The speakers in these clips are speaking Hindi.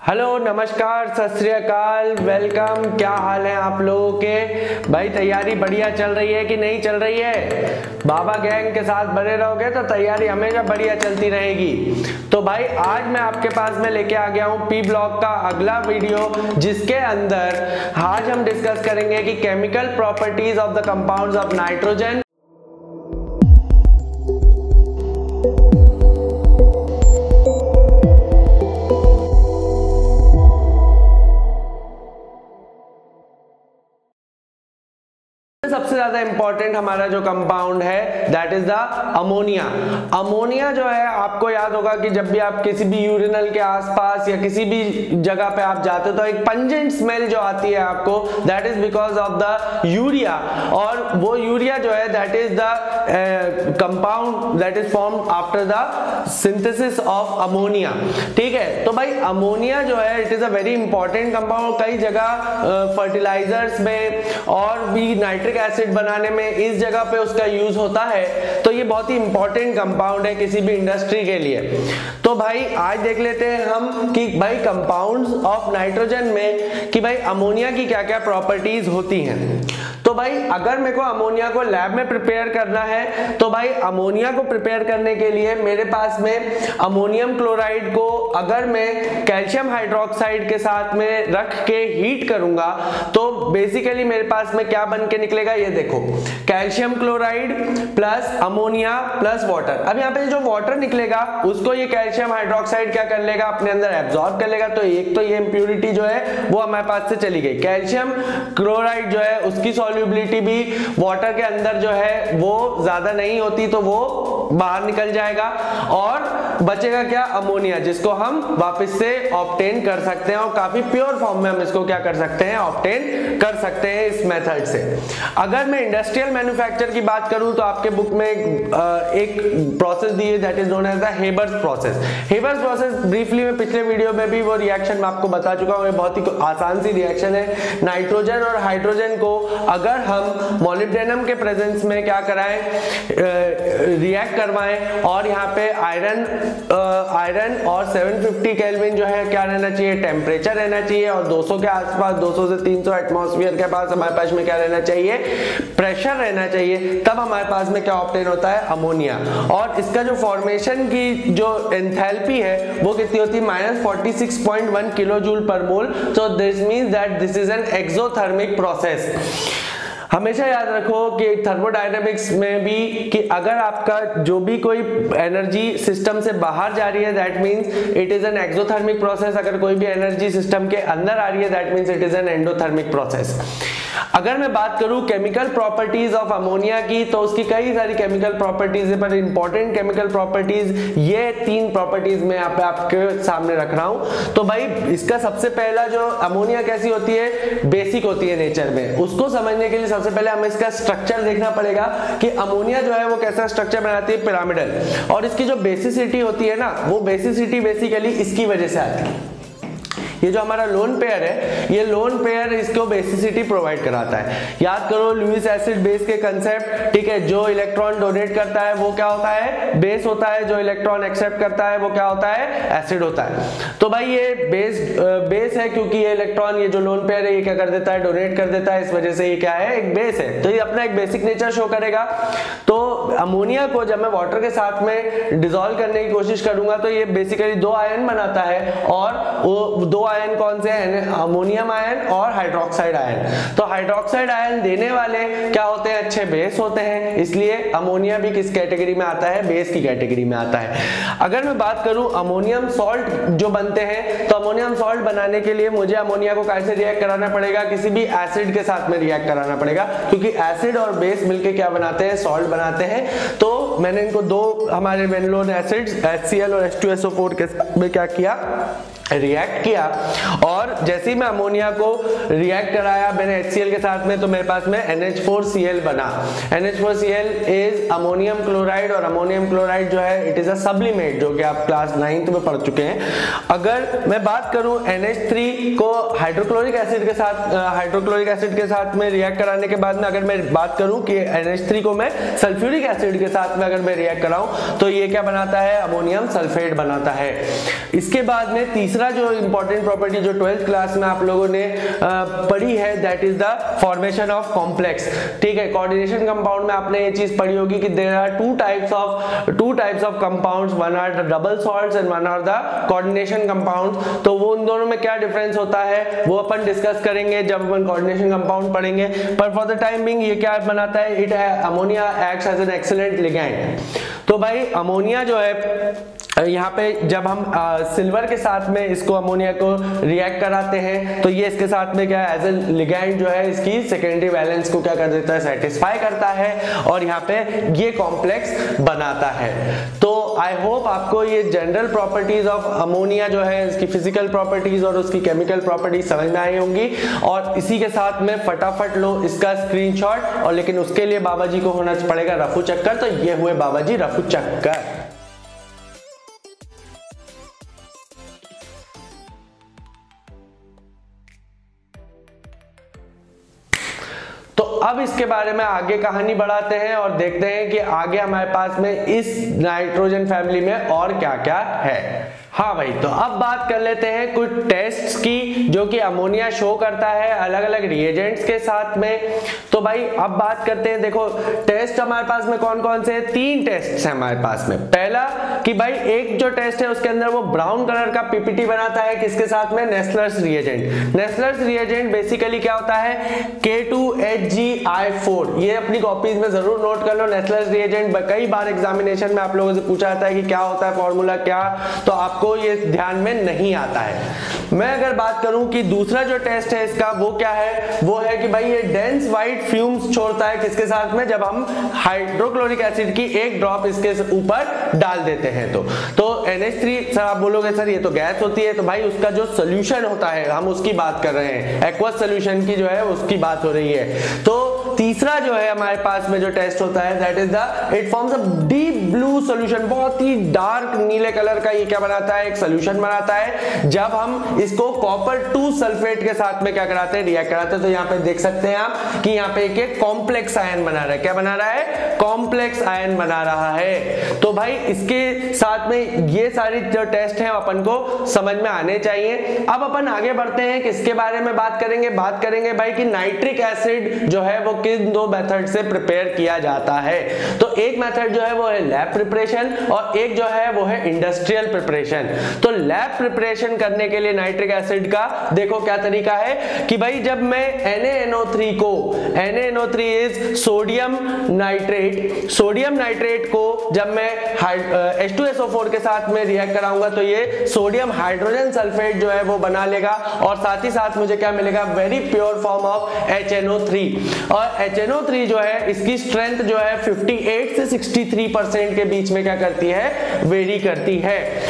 हेलो, नमस्कार, सत श्री अकाल, वेलकम। क्या हाल है आप लोगों के? भाई तैयारी बढ़िया चल रही है कि नहीं चल रही है? बाबा गैंग के साथ बने रहोगे तो तैयारी हमेशा बढ़िया चलती रहेगी। तो भाई आज मैं आपके पास में लेके आ गया हूँ पी ब्लॉक का अगला वीडियो, जिसके अंदर आज हम डिस्कस करेंगे कि chemical properties of the compounds of nitrogen. सबसे ज्यादा इंपॉर्टेंट हमारा जो कंपाउंड है that is the ammonia. Ammonia जो है, आपको याद होगा कि जब भी आप किसी भी यूरिनल के आसपास या किसी भी जगह पे आप जाते हो तो एक पंजेंट स्मेल जो आती है आपको, that is because of the urea. और वो यूरिया जो है that is the compound that is formed after the synthesis of ammonia. ठीक है, तो भाई अमोनिया जो है it is a very important compound. कई जगह फर्टिलाइजर्स में और भी नाइट्रिक एसिड बनाने में इस जगह पे उसका यूज होता है, तो ये बहुत ही इंपॉर्टेंट कंपाउंड है किसी भी इंडस्ट्री के लिए। तो भाई आज देख लेते हैं हम कि भाई कंपाउंड्स ऑफ नाइट्रोजन में कि भाई अमोनिया की क्या क्या प्रॉपर्टीज होती हैं। तो भाई अगर मेरे को अमोनिया को लैब में प्रिपेयर करना है तो भाई अमोनिया को प्रिपेयर करने के लिए मेरे पास में अमोनियम क्लोराइड को अगर मैं कैल्शियम हाइड्रोक्साइड के साथ में रख के हीट करूंगा तो बेसिकली मेरे पास में क्या बन के निकलेगा, ये देखो, calcium chloride plus ammonia plus water. अब यहाँ पे जो वाटर निकलेगा उसको ये कैल्शियम हाइड्रोक्साइड क्या कर लेगा, अपने अंदर एब्जॉर्ब कर लेगा। तो एक तो ये इंप्योरिटी जो है वो हमारे पास से चली गई। कैल्शियम क्लोराइड जो है उसकी सॉल्युबिलिटी भी वाटर के अंदर जो है वो ज्यादा नहीं होती, तो वो बाहर निकल जाएगा और बचेगा क्या, अमोनिया, जिसको हम वापस से ऑब्टेन कर सकते हैं और काफी प्योर फॉर्म में हम इसको क्या कर सकते हैं, ऑब्टेन कर सकते हैं इस मेथड से। अगर मैं इंडस्ट्रियल मैन्युफैक्चर की बात करूं तो आपके बुक में एक प्रोसेस दी है that is known as the haber's process. Haber's process briefly मैं पिछले वीडियो में भी वो रिएक्शन मैं आपको बता चुका हूं। ये बहुत ही आसान सी रिएक्शन है। नाइट्रोजन और हाइड्रोजन को अगर हम मोलिब्डेनम के प्रेजेंस में क्या कराएं, रिएक्ट करवाएं और यहाँ पे आयरन और 750 केल्विन जो है क्या रहना चाहिए, टेम्परेचर रहना चाहिए, और 200 के आसपास 200 से 300 एटमॉस्फेयर के पास हमारे पास में क्या रहना चाहिए, प्रेशर रहना चाहिए। तब हमारे पास में क्या ऑब्टेन होता है, अमोनिया। और इसका जो फॉर्मेशन की जो एंथैल्पी है वो कितनी होती है, -46.1 किलो जूल पर मोल। So this means that this is an exothermic process. हमेशा याद रखो कि थर्मोडायनेमिक्स में भी कि अगर आपका जो भी कोई एनर्जी सिस्टम से बाहर जा रही है that means it is an exothermic process. अगर कोई भी एनर्जी सिस्टम के अंदर आ रही है that means it is an endothermic process. अगर मैं बात करूं केमिकल प्रॉपर्टीज ऑफ अमोनिया की तो उसकी कई सारी केमिकल प्रॉपर्टीज है, पर इंपॉर्टेंट केमिकल प्रॉपर्टीज ये 3 प्रॉपर्टीज मैं यहाँ पे आपके सामने रख रहा हूं। तो भाई इसका सबसे पहला जो अमोनिया कैसी होती है, बेसिक होती है नेचर में। उसको समझने के लिए सबसे पहले हमें इसका स्ट्रक्चर देखना पड़ेगा कि अमोनिया जो है वो कैसा स्ट्रक्चर बनाती है, पिरामिडल। और इसकी जो बेसिसिटी होती है ना, वो बेसिसिटी बेसिकली इसकी वजह से आती है। ये जो हमारा लोन पेयर है, ये लोन पेयर इसको बेसिसिटी प्रोवाइड कराता है। याद करो लुईस एसिड बेस के कंसेप्ट, ठीक है। जो इलेक्ट्रॉन डोनेट करता है वो क्या होता है, बेस होता है। जो इलेक्ट्रॉन एक्सेप्ट करता है वो क्या होता है, एसिड होता है। तो भाई ये बेस है क्योंकि ये इलेक्ट्रॉन, ये जो लोन पेयर है ये क्या कर देता है, डोनेट कर देता है। इस वजह से ये क्या है, एक बेस है। तो ये अपना एक बेसिक नेचर शो करेगा। तो अमोनिया को जब मैं वाटर के साथ में डिसॉल्व करने की कोशिश करूंगा तो ये बेसिकली 2 आयन बनाता है। और वो 2 आयन कौन से हैं, अमोनियम आयन और हाइड्रोक्साइड आयन। तो हाइड्रोक्साइड आयन देने वाले क्या होते हैं, अच्छे बेस होते हैं। इसलिए अमोनिया भी किस कैटेगरी में आता है, बेस की कैटेगरी में आता है। अगर मैं बात करूं अमोनियम सॉल्ट जो बनते हैं, तो अमोनियम सॉल्ट बनाने के लिए मुझे अमोनिया को कैसे रिएक्ट कराना पड़ेगा, किसी भी एसिड के साथ में रिएक्ट कराना पड़ेगा, क्योंकि एसिड और बेस मिलकर क्या बनाते हैं, सॉल्ट बनाते हैं। तो मैंने इनको 2 हमारे वेनलोन एसिड्स HCl और H2SO4 के साथ में क्या किया, रिएक्ट किया। और जैसे ही मैं अमोनिया को रिएक्ट कराया मैंने HCl के साथ में, तो मेरे पास में NH4Cl बना। NH4Cl इज अमोनियम क्लोराइड, और अमोनियम क्लोराइड जो है इट इज अ सब्लिमेट, जो कि आप क्लास 9th में पढ़ चुके हैं। अगर मैं बात करूं NH3 को हाइड्रोक्लोरिक एसिड के साथ में रिएक्ट कराने के बाद में, अगर मैं बात करूं कि NH3 को मैं सल्फ्यूरिक एसिड के साथ में अगर मैं रिएक्ट कराऊं तो ये क्या बनाता है, अमोनियम सल्फेट बनाता है। इसके बाद में तीसरा दूसरा जो इंपॉर्टेंट प्रॉपर्टी जो 12th क्लास में आप लोगों ने पढ़ी है, that is the formation of complex. ठीक है, कोऑर्डिनेशन कंपाउंड में आपने ये चीज पढ़ी होगी कि there are two types of compounds, one are the double salts and one are the coordination compounds. तो वो उन दोनों में क्या डिफरेंस होता है वो अपन डिस्कस करेंगे जब अपन कोऑर्डिनेशन कंपाउंड पढ़ेंगे। पर फॉर द टाइम बिंग ये क्या बनाता है, it ammonia acts as an excellent ligand. तो भाई अमोनिया जो है यहाँ पे जब हम सिल्वर के साथ में इसको अमोनिया को रिएक्ट कराते हैं तो ये इसके साथ में क्या है, एज ए लिगैंड जो है इसकी सेकेंडरी वैलेंस को क्या कर देता है, सेटिस्फाई करता है और यहाँ पे ये कॉम्प्लेक्स बनाता है। तो आई होप आपको ये जनरल प्रॉपर्टीज ऑफ अमोनिया जो है इसकी फिजिकल प्रॉपर्टीज और उसकी केमिकल प्रॉपर्टीज समझ में आई होंगी। और इसी के साथ में फटाफट लो इसका स्क्रीनशॉट, और लेकिन उसके लिए बाबा जी को होना पड़ेगा रफू चक्कर। तो ये हुए बाबा जी रफू चक्कर। तो अब इसके बारे में आगे कहानी बढ़ाते हैं और देखते हैं कि आगे हमारे पास में इस नाइट्रोजन फैमिली में और क्या क्या है। हाँ भाई, तो अब बात कर लेते हैं कुछ टेस्ट्स की जो कि अमोनिया शो करता है अलग अलग रिएजेंट्स के साथ में। तो भाई अब बात करते हैं, देखो टेस्ट हमारे पास में कौन कौन से हैं, 3 टेस्ट है हमारे पास में। पहला कि भाई एक जो टेस्ट है उसके अंदर वो ब्राउन कलर का पीपीटी बनाता है, किसके साथ में, Nessler's reagent. Nessler's reagent basically क्या होता है, K2HgI4। ये अपनी कॉपीज में जरूर नोट कर लो। नेस्लर्स रिएजेंट कई बार एग्जामिनेशन में आप लोगों से पूछा जाता है कि क्या होता है, फॉर्मूला क्या, तो आपको ये ध्यान में नहीं आता है। मैं अगर बात करूं कि दूसरा जो टेस्ट है इसका वो क्या है, वो है कि भाई ये डेंस व्हाइट फ्यूम्स छोड़ता है किसके साथ में, जब हम हाइड्रोक्लोरिक एसिड की एक ड्रॉप इसके ऊपर डाल देते हैं। तो NH3 सर आप बोलोगे सर ये तो गैस होती है, तो भाई उसका जो सोल्यूशन होता है हम उसकी बात कर रहे हैं, एक्वस सोल्यूशन की जो है उसकी बात हो रही है। तो तीसरा जो है हमारे पास में जो टेस्ट होता है that is the it forms a deep blue solution. बहुत ही डार्क नीले कलर का ये क्या बनाता है, एक सोल्यूशन बनाता है जब हम इसको कॉपर 2 सल्फेट के साथ में क्या कराते हैं, रिएक्ट कराते हैं। तो यहाँ पे देख सकते हैं आप कि यहाँ पे एक कॉम्प्लेक्स आयन बना रहा है, क्या बना रहा है, कॉम्प्लेक्स आयन बना रहा है। तो भाई इसके साथ में ये सारी जो टेस्ट हैं अपन को समझ में आने चाहिए। अब अपन आगे बढ़ते हैं, किसके बारे में बात करेंगे भाई कि नाइट्रिक एसिड जो है वो किन 2 मेथड से प्रिपेयर किया जाता है। तो एक मेथड जो है वो है लैब प्रिपरेशन और एक जो है वो है इंडस्ट्रियल प्रिपरेशन। तो लैब प्रिपरेशन करने के लिए नाइट्रिक एसिड का देखो क्या तरीका है कि भाई जब मैं NaNO3 को, NaNO3 इज सोडियम नाइट्रेट को जब मैं H2SO4 के साथ में रिएक्ट कराऊंगा तो ये सोडियम हाइड्रोजन सल्फेट जो है वो बना लेगा और साथ ही साथ मुझे क्या मिलेगा, very pure form of HNO3। और HNO3 जो है इसकी स्ट्रेंथ जो है 58 से 63% के बीच में क्या करती है, वेरी करती है।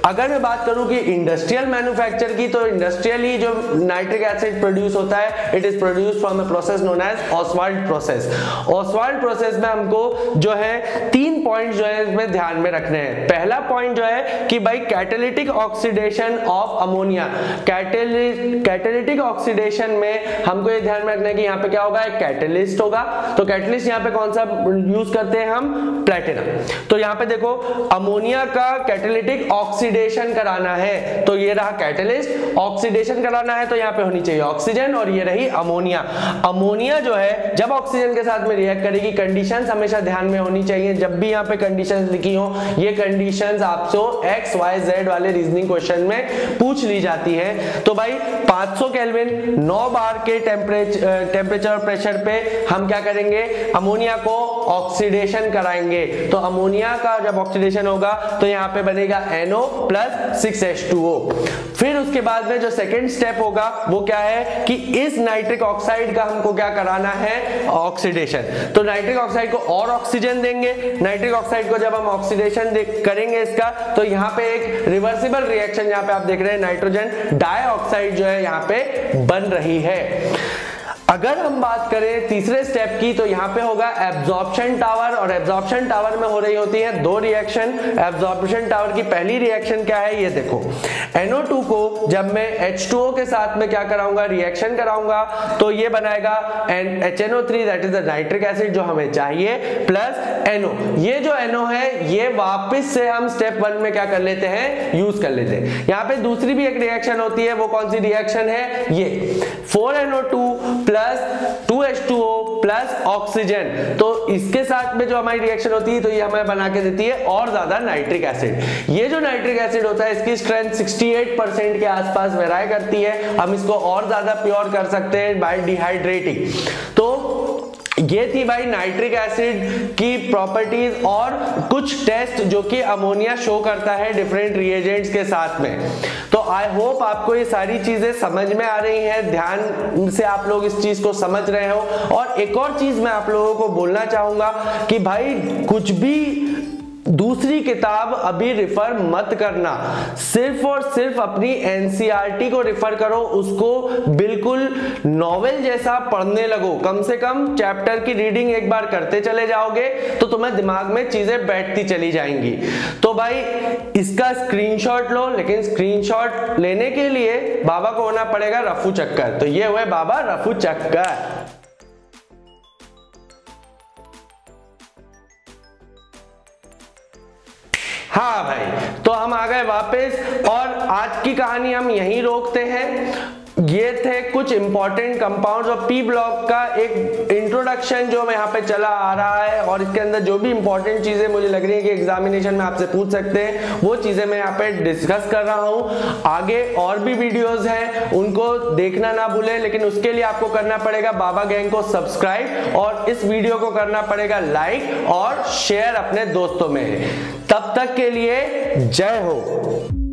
अगर मैं बात करूं कि इंडस्ट्रियल मैन्युफैक्चर की, तो इंडस्ट्रियली जो नाइट्रिक एसिड प्रोड्यूस होता है it is produced from a process known as Ostwald process. Ostwald process में हमको जो है 3 पॉइंट जो है इसमें ध्यान में रखने हैं। पहला पॉइंट जो है कि भाई catalytic oxidation of ammonia. Catalytic oxidation में हमको ये ध्यान में रखना है कि यहाँ पे क्या होगा, एक कैटलिस्ट होगा। तो कैटलिस्ट यहाँ पे कौन सा यूज करते हैं हम, प्लेटिनम। तो यहाँ पे देखो अमोनिया का कैटालिटिक ऑक्सीडेशन कराना है तो ये रहा कैटलिस्ट, ऑक्सीडेशन कराना है तो यहाँ पे होनी चाहिए ऑक्सीजन और ये रही अमोनिया। अमोनिया जो है जब ऑक्सीजन के साथ में रिएक्ट करेगी, कंडीशंस हमेशा ध्यान में होनी चाहिए। जब भी यहाँ पे कंडीशंस लिखी हो, ये कंडीशंस आपसे X, Y, Z वाले रीजनिंग क्वेश्चन में पूछ ली जाती है। तो भाई 500 केल्विन 9 बार के टेम्परेचर और प्रेशर पे हम क्या करेंगे, अमोनिया को ऑक्सीडेशन कराएंगे। तो अमोनिया का जब ऑक्सीडेशन होगा तो यहाँ पे बनेगा NO + 6H2O। फिर उसके बाद में जो सेकेंड स्टेप होगा वो क्या है कि इस नाइट्रिक ऑक्साइड का हमको क्या कराना है, ऑक्सीडेशन। तो नाइट्रिक ऑक्साइड को और ऑक्सीजन देंगे। नाइट्रिक ऑक्साइड को जब हम ऑक्सीडेशन करेंगे इसका, तो यहाँ पे एक रिवर्सिबल रिएक्शन यहाँ पे आप देख रहे हैं, नाइट्रोजन डाइऑक्साइड जो है यहाँ पे बन रही है। अगर हम बात करें तीसरे स्टेप की, तो यहाँ पे होगा एब्जॉर्प्शन टावर, और एब्जॉर्प्शन टावर में हो रही होती है दो रिएक्शन। एब्जॉर्प्शन टावर की पहली रिएक्शन क्या है, ये देखो, NO2 को जब मैं H2O के साथ में क्या कराऊंगा, रिएक्शन कराऊंगा, तो ये बनाएगा HNO3, that is the nitric acid जो हमें चाहिए, प्लस NO। ये जो NO है ये वापस से हम स्टेप 1 में क्या कर लेते हैं, यूज कर लेते हैं। यहाँ पे दूसरी भी एक रिएक्शन होती है, वो कौन सी रिएक्शन है, ये 4NO2 plus 2H2O plus oxygen. तो इसके साथ में जो हमारी रिएक्शन होती है, तो ये हमें बना के देती है और ज्यादा नाइट्रिक एसिड। ये जो नाइट्रिक एसिड होता है, इसकी स्ट्रेंथ 68% के आसपास वेराई करती है। हम इसको और ज्यादा प्योर कर सकते हैं बाय डिहाइड्रेटिंग। तो ये थी भाई नाइट्रिक एसिड की प्रॉपर्टीज और कुछ टेस्ट जो कि अमोनिया शो करता है डिफरेंट रिएजेंट्स के साथ में। तो आई होप आपको ये सारी चीजें समझ में आ रही हैं, ध्यान से आप लोग इस चीज को समझ रहे हो। और एक और चीज मैं आप लोगों को बोलना चाहूंगा कि भाई कुछ भी दूसरी किताब अभी रिफर मत करना, सिर्फ और सिर्फ अपनी एनसीईआरटी को रिफर करो, उसको बिल्कुल नॉवेल जैसा पढ़ने लगो। कम से कम चैप्टर की रीडिंग एक बार करते चले जाओगे तो तुम्हें दिमाग में चीजें बैठती चली जाएंगी। तो भाई इसका स्क्रीनशॉट लो, लेकिन स्क्रीनशॉट लेने के लिए बाबा को होना पड़ेगा रफू चक्कर। तो ये हुए बाबा रफू चक्कर। हाँ भाई, तो हम आ गए वापस और आज की कहानी हम यहीं रोकते हैं। ये थे कुछ इंपॉर्टेंट कंपाउंड्स और पी ब्लॉक का एक इंट्रोडक्शन जो यहाँ पे चला आ रहा है, और इसके अंदर जो भी इंपॉर्टेंट चीजें मुझे लग रही है कि एग्जामिनेशन में आपसे पूछ सकते हैं, वो चीजें मैं यहाँ पे डिस्कस कर रहा हूँ। आगे और भी वीडियोस हैं, उनको देखना ना भूलें, लेकिन उसके लिए आपको करना पड़ेगा बाबा गैंग को सब्सक्राइब और इस वीडियो को करना पड़ेगा लाइक और शेयर अपने दोस्तों में। तब तक के लिए जय हो।